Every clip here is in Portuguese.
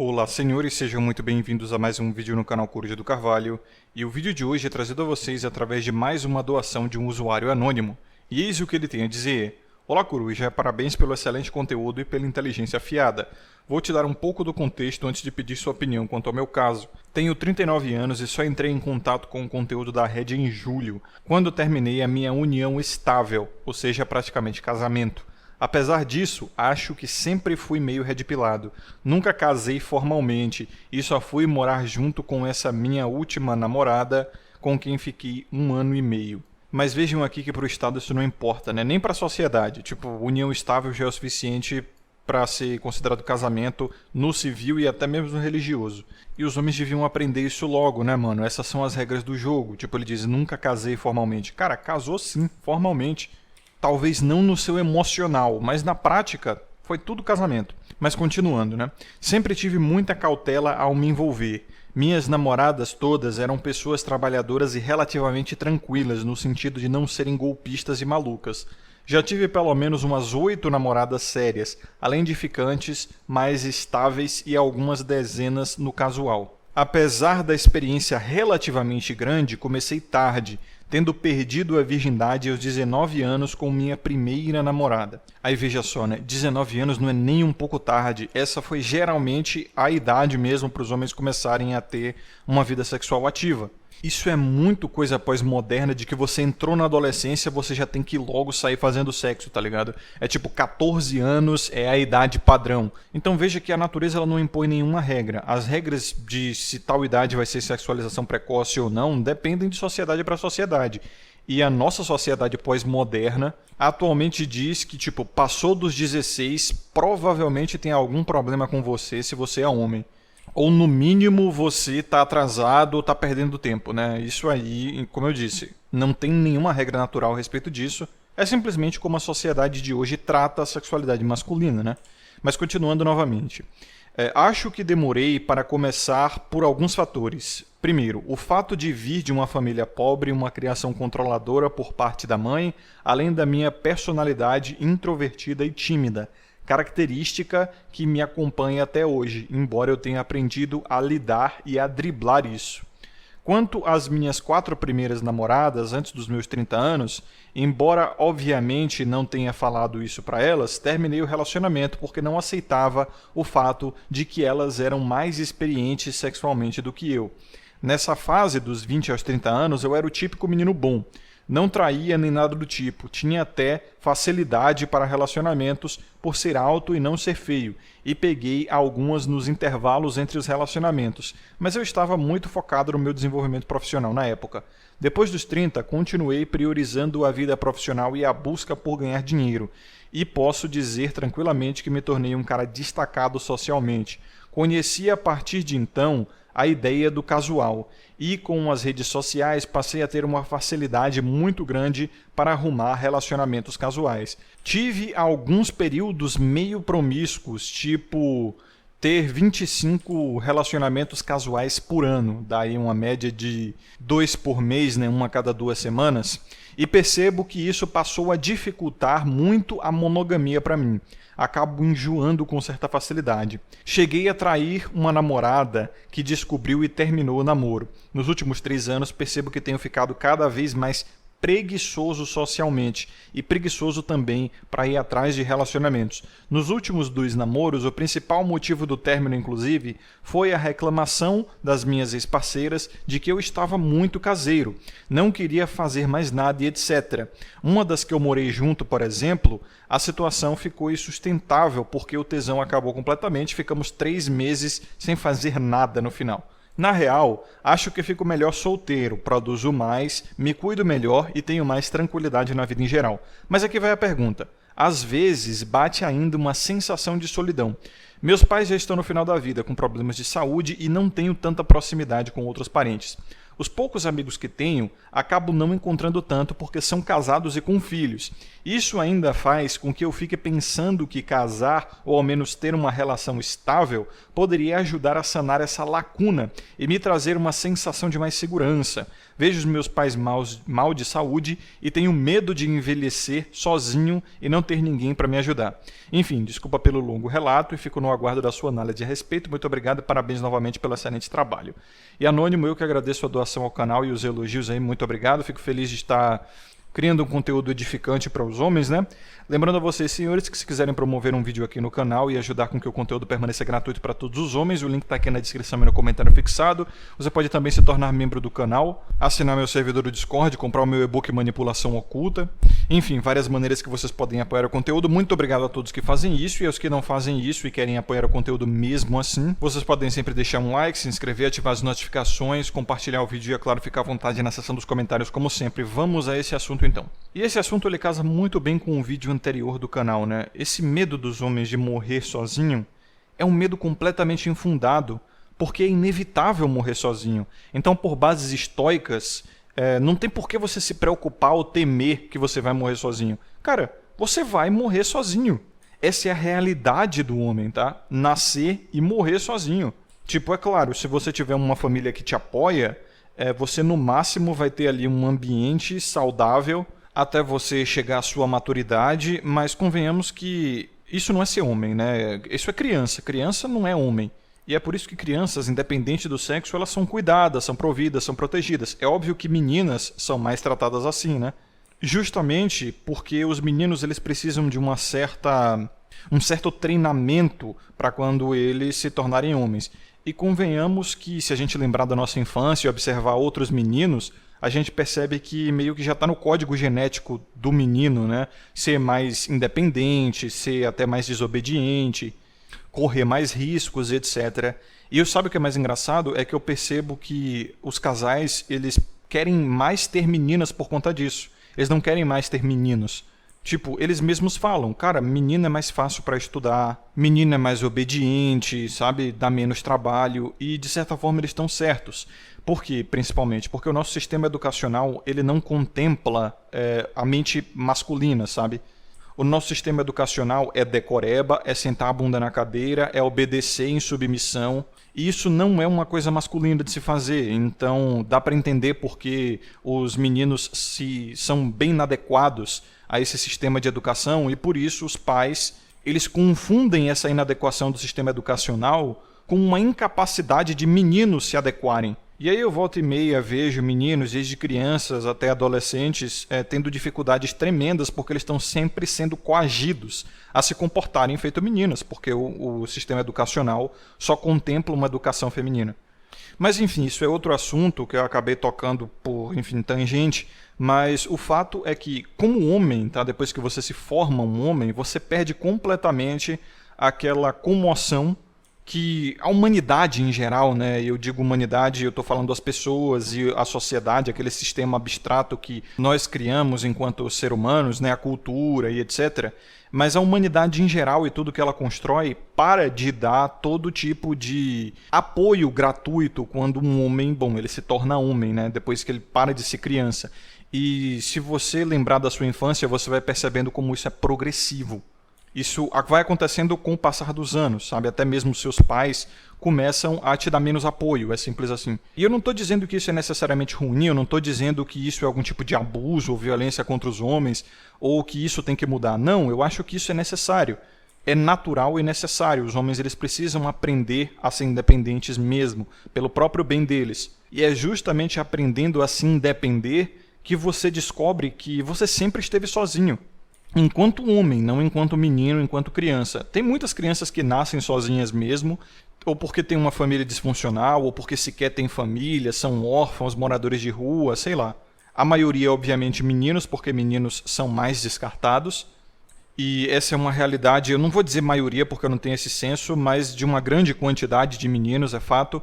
Olá, senhores, sejam muito bem-vindos a mais um vídeo no canal Coruja do Carvalho. E o vídeo de hoje é trazido a vocês através de mais uma doação de um usuário anônimo. E eis o que ele tem a dizer. Olá, Coruja, parabéns pelo excelente conteúdo e pela inteligência afiada. Vou te dar um pouco do contexto antes de pedir sua opinião quanto ao meu caso. Tenho 39 anos e só entrei em contato com o conteúdo da rede em julho, quando terminei a minha união estável, ou seja, praticamente casamento. Apesar disso, acho que sempre fui meio redpilado. Nunca casei formalmente e só fui morar junto com essa minha última namorada, com quem fiquei 1 ano e meio. Mas vejam aqui que para o Estado isso não importa, né? Nem para a sociedade. Tipo, união estável já é o suficiente para ser considerado casamento no civil e até mesmo no religioso. E os homens deviam aprender isso logo, né, mano? Essas são as regras do jogo. Tipo, ele diz, nunca casei formalmente. Cara, casou sim, formalmente. Talvez não no seu emocional, mas na prática foi tudo casamento. Mas continuando, né? Sempre tive muita cautela ao me envolver. Minhas namoradas todas eram pessoas trabalhadoras e relativamente tranquilas, no sentido de não serem golpistas e malucas. Já tive pelo menos umas 8 namoradas sérias, além de ficantes mais estáveis e algumas dezenas no casual. Apesar da experiência relativamente grande, comecei tarde, tendo perdido a virgindade aos 19 anos com minha primeira namorada. Aí veja só, né? 19 anos não é nem um pouco tarde. Essa foi geralmente a idade mesmo para os homens começarem a ter uma vida sexual ativa. Isso é muito coisa pós-moderna de que você entrou na adolescência, você já tem que logo sair fazendo sexo, tá ligado? É tipo 14 anos é a idade padrão. Então veja que a natureza ela não impõe nenhuma regra. As regras de se tal idade vai ser sexualização precoce ou não dependem de sociedade para sociedade. E a nossa sociedade pós-moderna atualmente diz que, tipo, passou dos 16, provavelmente tem algum problema com você se você é homem. Ou no mínimo você está atrasado ou está perdendo tempo, né? Isso aí, como eu disse, não tem nenhuma regra natural a respeito disso. É simplesmente como a sociedade de hoje trata a sexualidade masculina, né? Mas continuando novamente. Acho que demorei para começar por alguns fatores. Primeiro, o fato de vir de uma família pobre e uma criação controladora por parte da mãe, além da minha personalidade introvertida e tímida, característica que me acompanha até hoje, embora eu tenha aprendido a lidar e a driblar isso. Quanto às minhas 4 primeiras namoradas antes dos meus 30 anos, embora obviamente não tenha falado isso para elas, terminei o relacionamento porque não aceitava o fato de que elas eram mais experientes sexualmente do que eu. Nessa fase dos 20 aos 30 anos, eu era o típico menino bom. Não traía nem nada do tipo, tinha até facilidade para relacionamentos por ser alto e não ser feio, e peguei algumas nos intervalos entre os relacionamentos, mas eu estava muito focado no meu desenvolvimento profissional na época. Depois dos 30, continuei priorizando a vida profissional e a busca por ganhar dinheiro, e posso dizer tranquilamente que me tornei um cara destacado socialmente. Conheci a partir de então a ideia do casual, e com as redes sociais passei a ter uma facilidade muito grande para arrumar relacionamentos casuais. Tive alguns períodos meio promíscuos, tipo ter 25 relacionamentos casuais por ano, daí uma média de 2 por mês, né, uma a cada 2 semanas, e percebo que isso passou a dificultar muito a monogamia para mim. Acabo enjoando com certa facilidade. Cheguei a trair uma namorada que descobriu e terminou o namoro. Nos últimos 3 anos percebo que tenho ficado cada vez mais preguiçoso socialmente e preguiçoso também para ir atrás de relacionamentos. Nos últimos 2 namoros, o principal motivo do término, inclusive, foi a reclamação das minhas ex-parceiras de que eu estava muito caseiro, não queria fazer mais nada e etc. Uma das que eu morei junto, por exemplo, a situação ficou insustentável porque o tesão acabou completamente, ficamos 3 meses sem fazer nada no final. Na real, acho que fico melhor solteiro, produzo mais, me cuido melhor e tenho mais tranquilidade na vida em geral. Mas aqui vai a pergunta. Às vezes bate ainda uma sensação de solidão. Meus pais já estão no final da vida com problemas de saúde e não tenho tanta proximidade com outros parentes. Os poucos amigos que tenho acabo não encontrando tanto porque são casados e com filhos. Isso ainda faz com que eu fique pensando que casar, ou ao menos ter uma relação estável, poderia ajudar a sanar essa lacuna e me trazer uma sensação de mais segurança. Vejo os meus pais mal de saúde e tenho medo de envelhecer sozinho e não ter ninguém para me ajudar. Enfim, desculpa pelo longo relato e fico no aguardo da sua análise a respeito. Muito obrigado e parabéns novamente pelo excelente trabalho. E Anônimo, eu que agradeço a doação ao canal e os elogios aí, muito obrigado. Fico feliz de estar criando um conteúdo edificante para os homens, né? Lembrando a vocês, senhores, que se quiserem promover um vídeo aqui no canal e ajudar com que o conteúdo permaneça gratuito para todos os homens, o link está aqui na descrição e no comentário fixado. Você pode também se tornar membro do canal, assinar meu servidor do Discord, comprar o meu e-book Manipulação Oculta. Enfim, várias maneiras que vocês podem apoiar o conteúdo. Muito obrigado a todos que fazem isso e aos que não fazem isso e querem apoiar o conteúdo mesmo assim. Vocês podem sempre deixar um like, se inscrever, ativar as notificações, compartilhar o vídeo e, é claro, ficar à vontade na seção dos comentários como sempre. Vamos a esse assunto então. E esse assunto ele casa muito bem com o vídeo anterior do canal, né? Esse medo dos homens de morrer sozinho é um medo completamente infundado, porque é inevitável morrer sozinho. Então, por bases estoicas, não tem por que você se preocupar ou temer que você vai morrer sozinho. Cara, você vai morrer sozinho. Essa é a realidade do homem, tá? Nascer e morrer sozinho. Tipo, é claro, se você tiver uma família que te apoia, você no máximo vai ter ali um ambiente saudável até você chegar à sua maturidade, mas convenhamos que isso não é ser homem, né? Isso é criança. Criança não é homem. E é por isso que crianças, independente do sexo, elas são cuidadas, são providas, são protegidas. É óbvio que meninas são mais tratadas assim, né? Justamente porque os meninos eles precisam de um certo treinamento para quando eles se tornarem homens. E convenhamos que, se a gente lembrar da nossa infância e observar outros meninos, a gente percebe que meio que já está no código genético do menino, né? Ser mais independente, ser até mais desobediente, correr mais riscos, etc. E sabe o que é mais engraçado? É que eu percebo que os casais, eles querem mais ter meninas por conta disso. Eles não querem mais ter meninos. Tipo, eles mesmos falam, cara, menina é mais fácil para estudar, menina é mais obediente, sabe, dá menos trabalho, e de certa forma eles estão certos. Por quê, principalmente? Porque o nosso sistema educacional, ele não contempla a mente masculina, sabe? O nosso sistema educacional é decoreba, é sentar a bunda na cadeira, é obedecer em submissão. E isso não é uma coisa masculina de se fazer. Então dá para entender porque os meninos são bem inadequados a esse sistema de educação e por isso os pais eles confundem essa inadequação do sistema educacional com uma incapacidade de meninos se adequarem. E aí eu volta e meia vejo meninos, desde crianças até adolescentes, tendo dificuldades tremendas porque eles estão sempre sendo coagidos a se comportarem feito meninas, porque o sistema educacional só contempla uma educação feminina. Mas enfim, isso é outro assunto que eu acabei tocando por, enfim, tangente, mas o fato é que, como homem, tá, depois que você se forma um homem, você perde completamente aquela comoção que a humanidade em geral, né, eu digo humanidade, eu estou falando das pessoas e a sociedade, aquele sistema abstrato que nós criamos enquanto seres humanos, né, a cultura e etc. Mas a humanidade em geral e tudo que ela constrói para de dar todo tipo de apoio gratuito quando um homem, bom, ele se torna homem, né, depois que ele para de ser criança. E se você lembrar da sua infância, você vai percebendo como isso é progressivo. Isso vai acontecendo com o passar dos anos, sabe? Até mesmo seus pais começam a te dar menos apoio, é simples assim. E eu não estou dizendo que isso é necessariamente ruim, eu não estou dizendo que isso é algum tipo de abuso ou violência contra os homens, ou que isso tem que mudar. Não, eu acho que isso é necessário. É natural e necessário. Os homens eles precisam aprender a ser independentes mesmo, pelo próprio bem deles. E é justamente aprendendo a se independer que você descobre que você sempre esteve sozinho. Enquanto homem, não enquanto menino, enquanto criança. Tem muitas crianças que nascem sozinhas mesmo, ou porque tem uma família disfuncional, ou porque sequer tem família, são órfãos, moradores de rua, sei lá. A maioria, obviamente, meninos, porque meninos são mais descartados. E essa é uma realidade, eu não vou dizer maioria porque eu não tenho esse senso, mas de uma grande quantidade de meninos, é fato.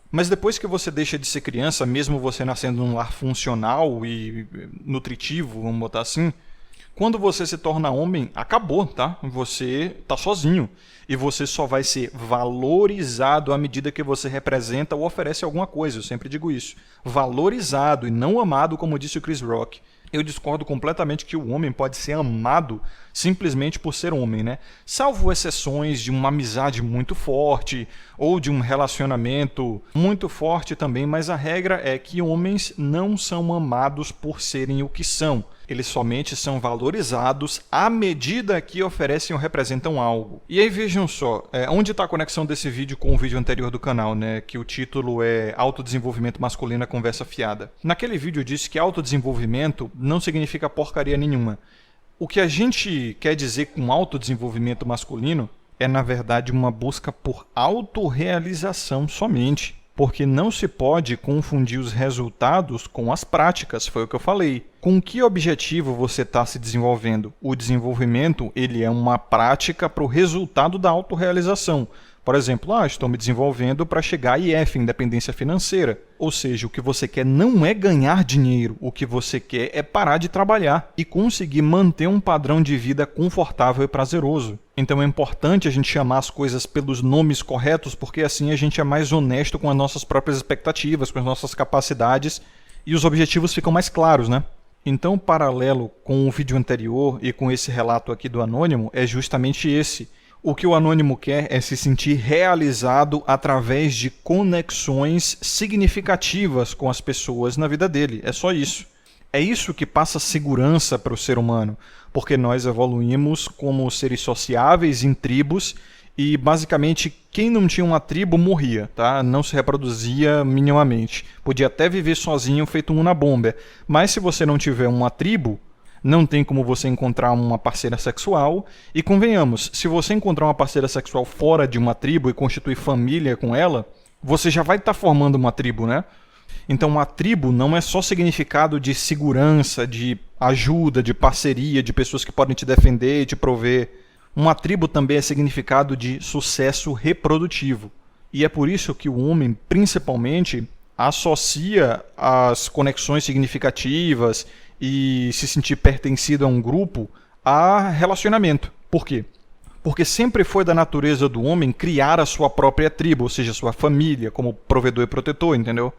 Mas depois que você deixa de ser criança, mesmo você nascendo num lar funcional e nutritivo, vamos botar assim, Quando você se torna homem, acabou, tá? Você tá sozinho. E você só vai ser valorizado à medida que você representa ou oferece alguma coisa. Eu sempre digo isso. Valorizado e não amado, como disse o Chris Rock. Eu discordo completamente que o homem pode ser amado simplesmente por ser homem, né? Salvo exceções de uma amizade muito forte ou de um relacionamento muito forte também, mas a regra é que homens não são amados por serem o que são. Eles somente são valorizados à medida que oferecem ou representam algo. E aí vejam só, onde está a conexão desse vídeo com o vídeo anterior do canal, né? Que o título é Autodesenvolvimento Masculino a Conversa Fiada. Naquele vídeo eu disse que autodesenvolvimento não significa porcaria nenhuma. O que a gente quer dizer com autodesenvolvimento masculino é, na verdade, uma busca por autorrealização somente. Porque não se pode confundir os resultados com as práticas, foi o que eu falei. Com que objetivo você está se desenvolvendo? O desenvolvimento ele é uma prática para o resultado da autorrealização. Por exemplo, estou me desenvolvendo para chegar a IF, independência financeira. Ou seja, o que você quer não é ganhar dinheiro, o que você quer é parar de trabalhar e conseguir manter um padrão de vida confortável e prazeroso. Então é importante a gente chamar as coisas pelos nomes corretos, porque assim a gente é mais honesto com as nossas próprias expectativas, com as nossas capacidades e os objetivos ficam mais claros, né? Então o paralelo com o vídeo anterior e com esse relato aqui do Anônimo é justamente esse. O que o Anônimo quer é se sentir realizado através de conexões significativas com as pessoas na vida dele. É só isso. É isso que passa segurança para o ser humano, porque nós evoluímos como seres sociáveis em tribos e basicamente quem não tinha uma tribo morria, tá? Não se reproduzia minimamente. Podia até viver sozinho feito um unabomber, mas se você não tiver uma tribo, não tem como você encontrar uma parceira sexual. E convenhamos, se você encontrar uma parceira sexual fora de uma tribo e constituir família com ela, você já vai estar formando uma tribo, né? Então uma tribo não é só significado de segurança, de ajuda, de parceria, de pessoas que podem te defender e te prover. Uma tribo também é significado de sucesso reprodutivo. E é por isso que o homem, principalmente, associa as conexões significativas e se sentir pertencido a um grupo a relacionamento. Por quê? Porque sempre foi da natureza do homem criar a sua própria tribo, ou seja, a sua família, como provedor e protetor, entendeu?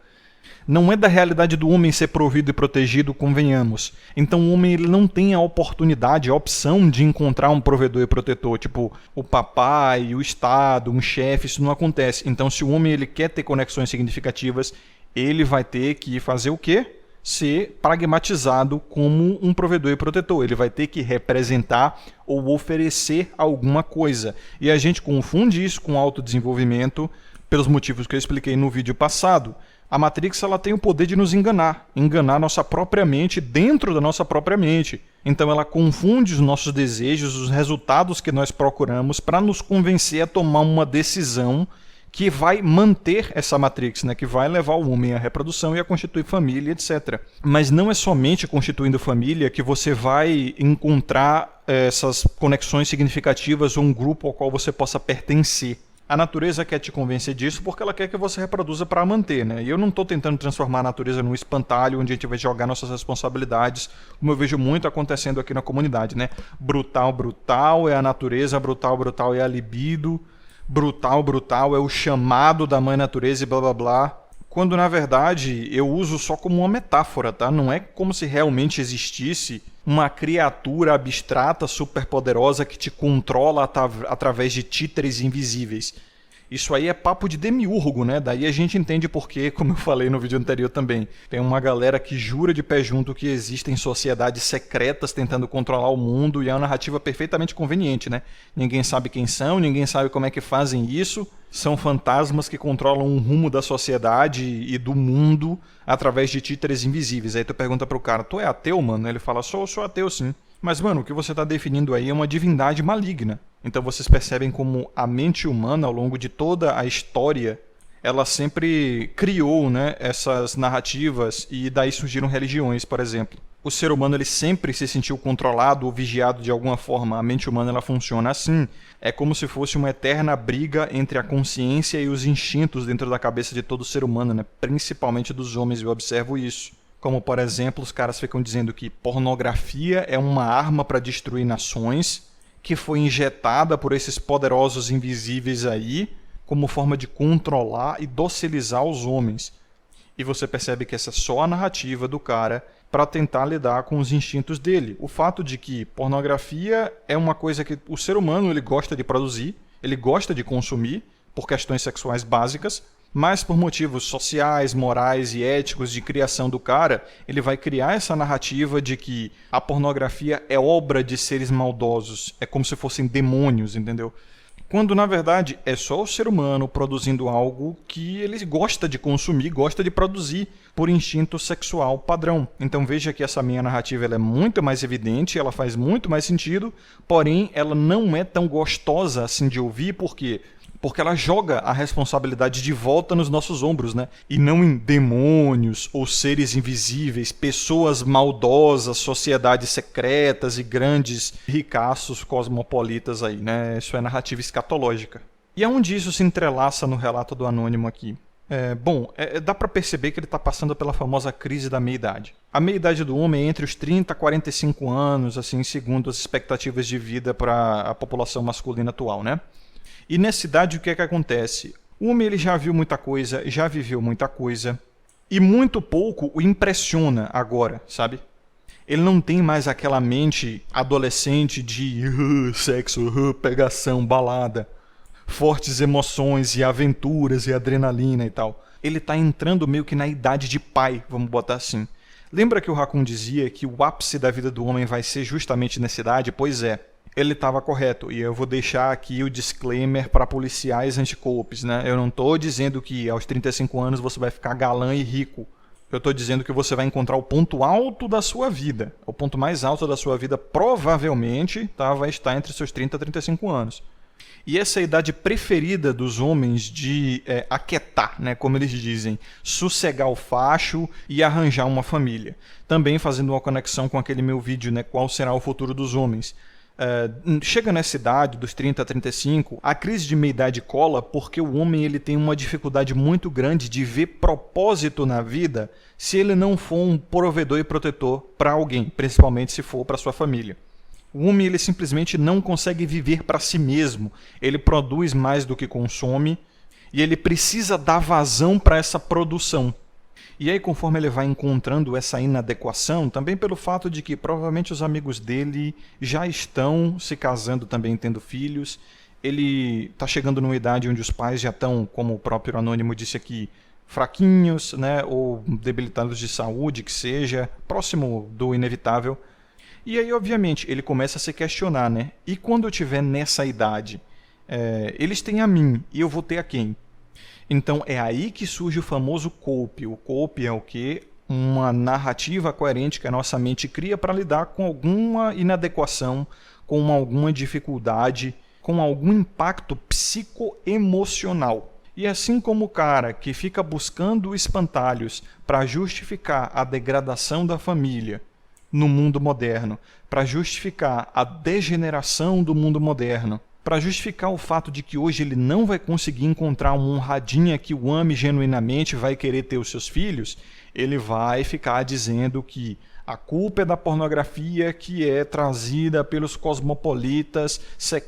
Não é da realidade do homem ser provido e protegido, convenhamos. Então o homem ele não tem a oportunidade, a opção de encontrar um provedor e protetor, tipo o papai, o Estado, um chefe, isso não acontece. Então se o homem ele quer ter conexões significativas, ele vai ter que fazer o quê? Ser pragmatizado como um provedor e protetor. Ele vai ter que representar ou oferecer alguma coisa. E a gente confunde isso com autodesenvolvimento pelos motivos que eu expliquei no vídeo passado. A Matrix ela tem o poder de nos enganar nossa própria mente dentro da nossa própria mente. Então ela confunde os nossos desejos, os resultados que nós procuramos para nos convencer a tomar uma decisão que vai manter essa Matrix, né? Que vai levar o homem à reprodução e a constituir família, etc. Mas não é somente constituindo família que você vai encontrar essas conexões significativas ou um grupo ao qual você possa pertencer. A natureza quer te convencer disso porque ela quer que você reproduza para manter, né? E eu não estou tentando transformar a natureza num espantalho onde a gente vai jogar nossas responsabilidades, como eu vejo muito acontecendo aqui na comunidade, né? Brutal, brutal é a natureza, brutal, brutal é a libido, brutal, brutal é o chamado da mãe natureza e blá blá blá. Quando na verdade eu uso só como uma metáfora, tá? Não é como se realmente existisse uma criatura abstrata superpoderosa que te controla através de títeres invisíveis. Isso aí é papo de demiurgo, né? Daí a gente entende porque, como eu falei no vídeo anterior também, tem uma galera que jura de pé junto que existem sociedades secretas tentando controlar o mundo e é uma narrativa perfeitamente conveniente, né? Ninguém sabe quem são, ninguém sabe como é que fazem isso. São fantasmas que controlam o rumo da sociedade e do mundo através de títeres invisíveis. Aí tu pergunta pro cara, tu é ateu, mano? Ele fala, sou ateu sim. Mas, mano, o que você está definindo aí é uma divindade maligna. Então vocês percebem como a mente humana, ao longo de toda a história, ela sempre criou, né, essas narrativas e daí surgiram religiões, por exemplo. O ser humano ele sempre se sentiu controlado ou vigiado de alguma forma. A mente humana ela funciona assim. É como se fosse uma eterna briga entre a consciência e os instintos dentro da cabeça de todo ser humano, né? Principalmente dos homens, eu observo isso. Como, por exemplo, os caras ficam dizendo que pornografia é uma arma para destruir nações, que foi injetada por esses poderosos invisíveis aí, como forma de controlar e docilizar os homens. E você percebe que essa é só a narrativa do cara para tentar lidar com os instintos dele. O fato de que pornografia é uma coisa que o ser humano ele gosta de produzir, ele gosta de consumir por questões sexuais básicas, mas por motivos sociais, morais e éticos de criação do cara, ele vai criar essa narrativa de que a pornografia é obra de seres maldosos, é como se fossem demônios, entendeu? Quando, na verdade, é só o ser humano produzindo algo que ele gosta de consumir, gosta de produzir por instinto sexual padrão. Então veja que essa minha narrativa ela é muito mais evidente, ela faz muito mais sentido, porém ela não é tão gostosa assim de ouvir, porque ela joga a responsabilidade de volta nos nossos ombros, né? E não em demônios ou seres invisíveis, pessoas maldosas, sociedades secretas e grandes ricaços cosmopolitas aí, né? Isso é narrativa escatológica. E aonde isso se entrelaça no relato do Anônimo aqui? Dá para perceber que ele está passando pela famosa crise da meia-idade. A meia-idade do homem é entre os 30 e 45 anos, assim, segundo as expectativas de vida para a população masculina atual, né? E nessa idade o que é que acontece? O homem ele já viu muita coisa, já viveu muita coisa, e muito pouco o impressiona agora, sabe? Ele não tem mais aquela mente adolescente de sexo, pegação, balada, fortes emoções e aventuras e adrenalina e tal. Ele tá entrando meio que na idade de pai, vamos botar assim. Lembra que o Raccoon dizia que o ápice da vida do homem vai ser justamente nessa idade? Pois é. Ele estava correto, e eu vou deixar aqui o disclaimer para policiais anti-golpes, né? Eu não estou dizendo que aos 35 anos você vai ficar galã e rico. Eu estou dizendo que você vai encontrar o ponto alto da sua vida. O ponto mais alto da sua vida provavelmente vai estar entre seus 30 e 35 anos. E essa é a idade preferida dos homens de aquietar, né, como eles dizem, sossegar o facho e arranjar uma família. Também fazendo uma conexão com aquele meu vídeo, né, qual será o futuro dos homens. Chega nessa idade, dos 30 a 35, a crise de meia-idade cola porque o homem ele tem uma dificuldade muito grande de ver propósito na vida se ele não for um provedor e protetor para alguém, principalmente se for para sua família. O homem ele simplesmente não consegue viver para si mesmo, ele produz mais do que consome e ele precisa dar vazão para essa produção. E aí, conforme ele vai encontrando essa inadequação, também pelo fato de que provavelmente os amigos dele já estão se casando também, tendo filhos, ele está chegando numa idade onde os pais já estão, como o próprio Anônimo disse aqui, fraquinhos, né, ou debilitados de saúde, que seja, próximo do inevitável. E aí, obviamente, ele começa a se questionar, né? E quando eu estiver nessa idade, eles têm a mim, e eu vou ter a quem? Então é aí que surge o famoso cope. O cope é o quê? Uma narrativa coerente que a nossa mente cria para lidar com alguma inadequação, com alguma dificuldade, com algum impacto psicoemocional. E assim como o cara que fica buscando espantalhos para justificar a degradação da família no mundo moderno, para justificar a degeneração do mundo moderno, para justificar o fato de que hoje ele não vai conseguir encontrar uma honradinha que o ame genuinamente vai querer ter os seus filhos, ele vai ficar dizendo que a culpa é da pornografia que é trazida pelos cosmopolitas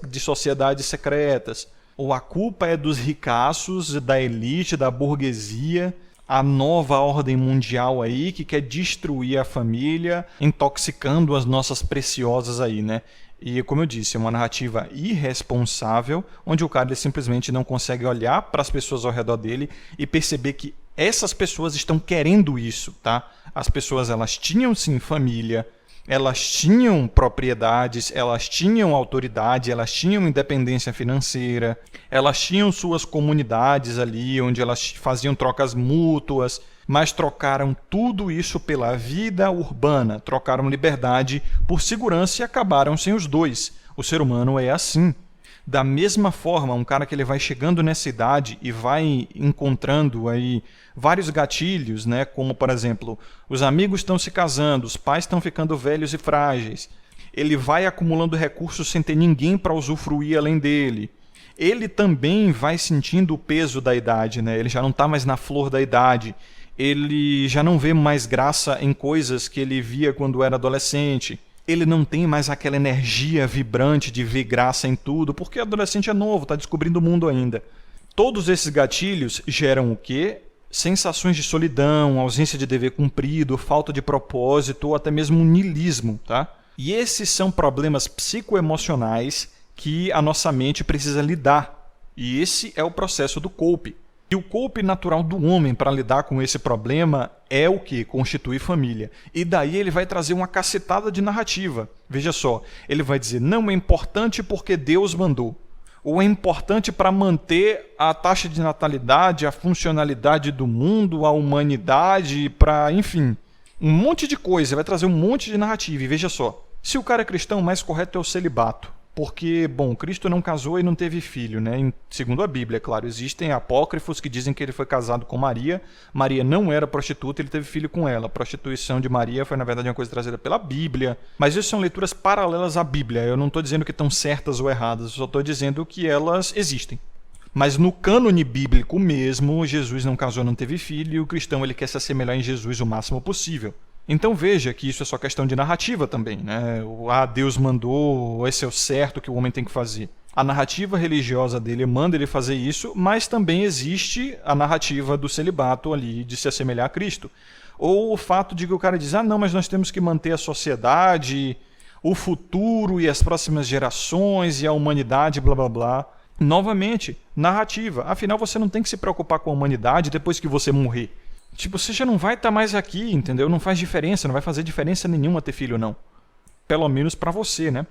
de sociedades secretas, ou a culpa é dos ricaços, da elite, da burguesia, a nova ordem mundial aí que quer destruir a família, intoxicando as nossas preciosas aí, né? E, como eu disse, é uma narrativa irresponsável, onde o cara ele simplesmente não consegue olhar para as pessoas ao redor dele e perceber que essas pessoas estão querendo isso, tá? As pessoas, elas tinham sim família, elas tinham propriedades, elas tinham autoridade, elas tinham independência financeira, elas tinham suas comunidades ali, onde elas faziam trocas mútuas, mas trocaram tudo isso pela vida urbana, trocaram liberdade por segurança e acabaram sem os dois. O ser humano é assim. Da mesma forma, um cara que ele vai chegando nessa idade e vai encontrando aí vários gatilhos, né? Como, por exemplo, os amigos estão se casando, os pais estão ficando velhos e frágeis. Ele vai acumulando recursos sem ter ninguém para usufruir além dele. Ele também vai sentindo o peso da idade, né? Ele já não está mais na flor da idade. ele já não vê mais graça em coisas que ele via quando era adolescente. Ele não tem mais aquela energia vibrante de ver graça em tudo, porque adolescente é novo, está descobrindo o mundo ainda. Todos esses gatilhos geram o quê? Sensações de solidão, ausência de dever cumprido, falta de propósito ou até mesmo um niilismo, tá? E esses são problemas psicoemocionais que a nossa mente precisa lidar. E esse é o processo do cope. E o cope natural do homem para lidar com esse problema é o que? Constituir família. E daí ele vai trazer uma cacetada de narrativa. Veja só, ele vai dizer, não é importante porque Deus mandou. Ou é importante para manter a taxa de natalidade, a funcionalidade do mundo, a humanidade, para, enfim, um monte de coisa. Vai trazer um monte de narrativa. E veja só, se o cara é cristão, o mais correto é o celibato. Porque, bom, Cristo não casou e não teve filho, né? Segundo a Bíblia, é claro. Existem apócrifos que dizem que ele foi casado com Maria. Maria não era prostituta, ele teve filho com ela. A prostituição de Maria foi, na verdade, uma coisa trazida pela Bíblia. Mas isso são leituras paralelas à Bíblia. Eu não estou dizendo que estão certas ou erradas, eu só estou dizendo que elas existem. Mas no cânone bíblico mesmo, Jesus não casou, não teve filho, e o cristão ele quer se assemelhar em Jesus o máximo possível. Então veja que isso é só questão de narrativa também, né? Deus mandou, esse é o certo que o homem tem que fazer. A narrativa religiosa dele manda ele fazer isso, mas também existe a narrativa do celibato ali, de se assemelhar a Cristo. Ou o fato de que o cara diz, não, mas nós temos que manter a sociedade, o futuro e as próximas gerações e a humanidade, blá blá blá. Novamente, narrativa. Afinal, você não tem que se preocupar com a humanidade depois que você morrer. Tipo, você já não vai estar mais aqui, entendeu? Não faz diferença, não vai fazer diferença nenhuma ter filho, não. Pelo menos pra você, né?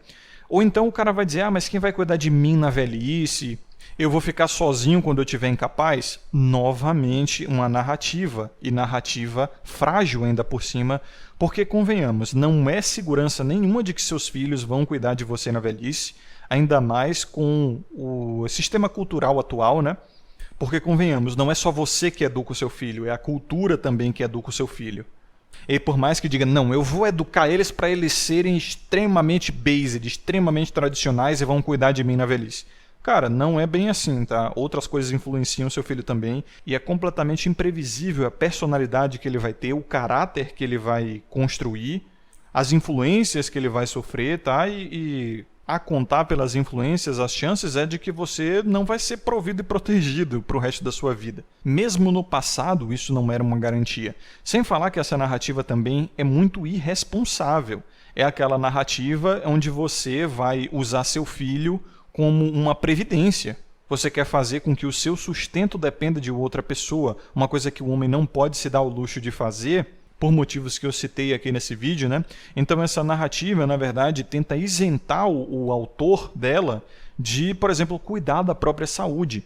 Ou então o cara vai dizer, mas quem vai cuidar de mim na velhice? Eu vou ficar sozinho quando eu estiver incapaz? Novamente, uma narrativa. E narrativa frágil ainda por cima, porque, convenhamos, não é segurança nenhuma de que seus filhos vão cuidar de você na velhice, ainda mais com o sistema cultural atual, né? Porque, convenhamos, não é só você que educa o seu filho, é a cultura também que educa o seu filho. E por mais que diga, não, eu vou educar eles para eles serem extremamente based, extremamente tradicionais e vão cuidar de mim na velhice. Cara, não é bem assim, tá? Outras coisas influenciam o seu filho também e é completamente imprevisível a personalidade que ele vai ter, o caráter que ele vai construir, as influências que ele vai sofrer, tá? E a contar pelas influências, as chances é de que você não vai ser provido e protegido para o resto da sua vida. Mesmo no passado, isso não era uma garantia. Sem falar que essa narrativa também é muito irresponsável. É aquela narrativa onde você vai usar seu filho como uma previdência. Você quer fazer com que o seu sustento dependa de outra pessoa, uma coisa que o homem não pode se dar o luxo de fazer, por motivos que eu citei aqui nesse vídeo, né? Então essa narrativa, na verdade, tenta isentar o autor dela de, por exemplo, cuidar da própria saúde.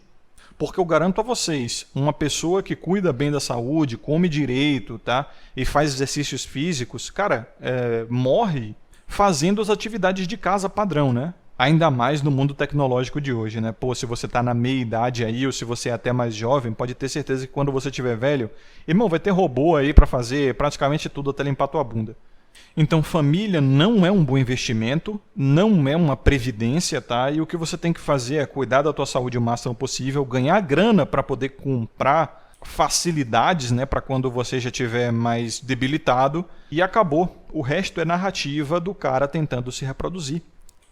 Porque eu garanto a vocês, uma pessoa que cuida bem da saúde, come direito, tá? E faz exercícios físicos, cara, morre fazendo as atividades de casa padrão, né? Ainda mais no mundo tecnológico de hoje, né? Pô, se você tá na meia-idade aí, ou se você é até mais jovem, pode ter certeza que quando você estiver velho, irmão, vai ter robô aí para fazer praticamente tudo até limpar tua bunda. Então, família não é um bom investimento, não é uma previdência, tá? E o que você tem que fazer é cuidar da tua saúde o máximo possível, ganhar grana para poder comprar facilidades, né, para quando você já estiver mais debilitado, e acabou. O resto é narrativa do cara tentando se reproduzir,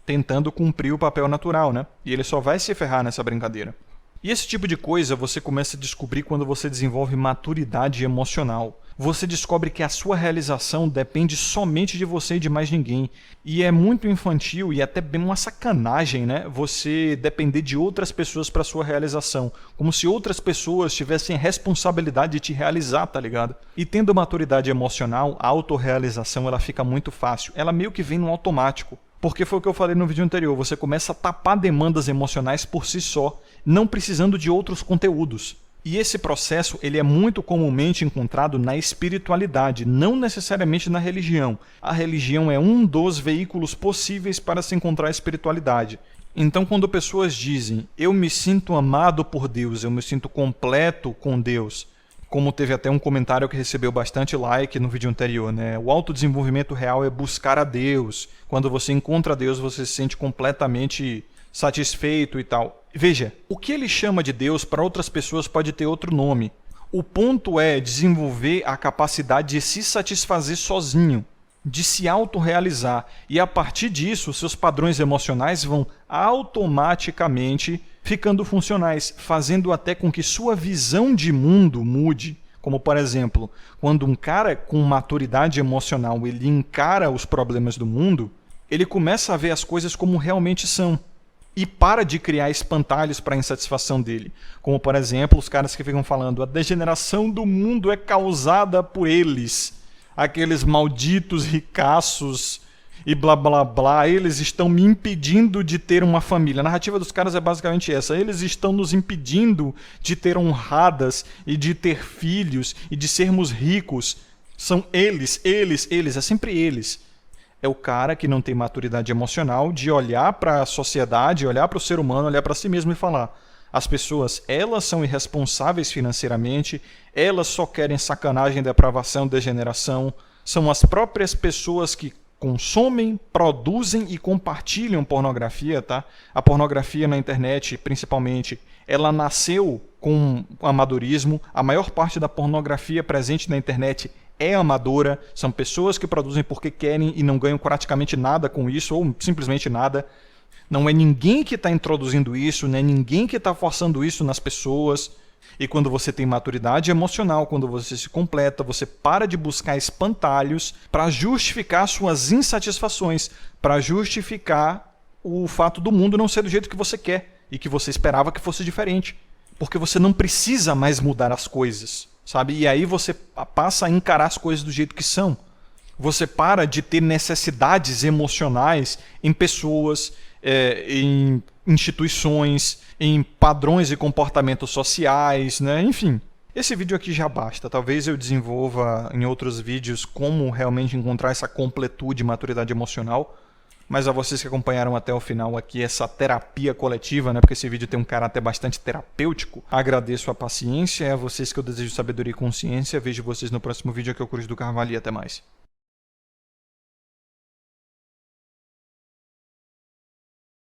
tentando cumprir o papel natural, né? E ele só vai se ferrar nessa brincadeira. E esse tipo de coisa você começa a descobrir quando você desenvolve maturidade emocional. Você descobre que a sua realização depende somente de você e de mais ninguém. E é muito infantil e até bem uma sacanagem, né? Você depender de outras pessoas para sua realização. Como se outras pessoas tivessem responsabilidade de te realizar, tá ligado? E tendo maturidade emocional, a autorrealização ela fica muito fácil. Ela meio que vem no automático. Porque foi o que eu falei no vídeo anterior, você começa a tapar demandas emocionais por si só, não precisando de outros conteúdos. E esse processo ele é muito comumente encontrado na espiritualidade, não necessariamente na religião. A religião é um dos veículos possíveis para se encontrar a espiritualidade. Então, quando pessoas dizem, eu me sinto amado por Deus, eu me sinto completo com Deus, como teve até um comentário que recebeu bastante like no vídeo anterior, né? O autodesenvolvimento real é buscar a Deus. Quando você encontra Deus, você se sente completamente satisfeito e tal. Veja, o que ele chama de Deus para outras pessoas pode ter outro nome. O ponto é desenvolver a capacidade de se satisfazer sozinho, de se autorrealizar. E a partir disso, seus padrões emocionais vão automaticamente ficando funcionais, fazendo até com que sua visão de mundo mude. Como, por exemplo, quando um cara com maturidade emocional ele encara os problemas do mundo, ele começa a ver as coisas como realmente são. E para de criar espantalhos para a insatisfação dele. Como, por exemplo, os caras que ficam falando a degeneração do mundo é causada por eles. Aqueles malditos ricaços e blá blá blá, eles estão me impedindo de ter uma família. A narrativa dos caras é basicamente essa. Eles estão nos impedindo de ter honradas e de ter filhos e de sermos ricos. São eles, é sempre eles. É o cara que não tem maturidade emocional de olhar para a sociedade, olhar para o ser humano, olhar para si mesmo e falar: as pessoas, elas são irresponsáveis financeiramente, elas só querem sacanagem, depravação, degeneração. São as próprias pessoas que consomem, produzem e compartilham pornografia, tá? A pornografia na internet, principalmente, ela nasceu com amadorismo. A maior parte da pornografia presente na internet é amadora, são pessoas que produzem porque querem e não ganham praticamente nada com isso, ou simplesmente nada. Não é ninguém que está introduzindo isso, não é ninguém que está forçando isso nas pessoas. E quando você tem maturidade emocional, quando você se completa, você para de buscar espantalhos para justificar suas insatisfações, para justificar o fato do mundo não ser do jeito que você quer e que você esperava que fosse diferente. Porque você não precisa mais mudar as coisas, sabe? E aí você passa a encarar as coisas do jeito que são. Você para de ter necessidades emocionais em pessoas, em instituições, em padrões e comportamentos sociais, né? Enfim. Esse vídeo aqui já basta. Talvez eu desenvolva em outros vídeos como realmente encontrar essa completude e maturidade emocional. Mas a vocês que acompanharam até o final aqui essa terapia coletiva, né? Porque esse vídeo tem um caráter bastante terapêutico. Agradeço a paciência, é a vocês que eu desejo sabedoria e consciência. Vejo vocês no próximo vídeo. Aqui é o Cruz do Carvalho e até mais.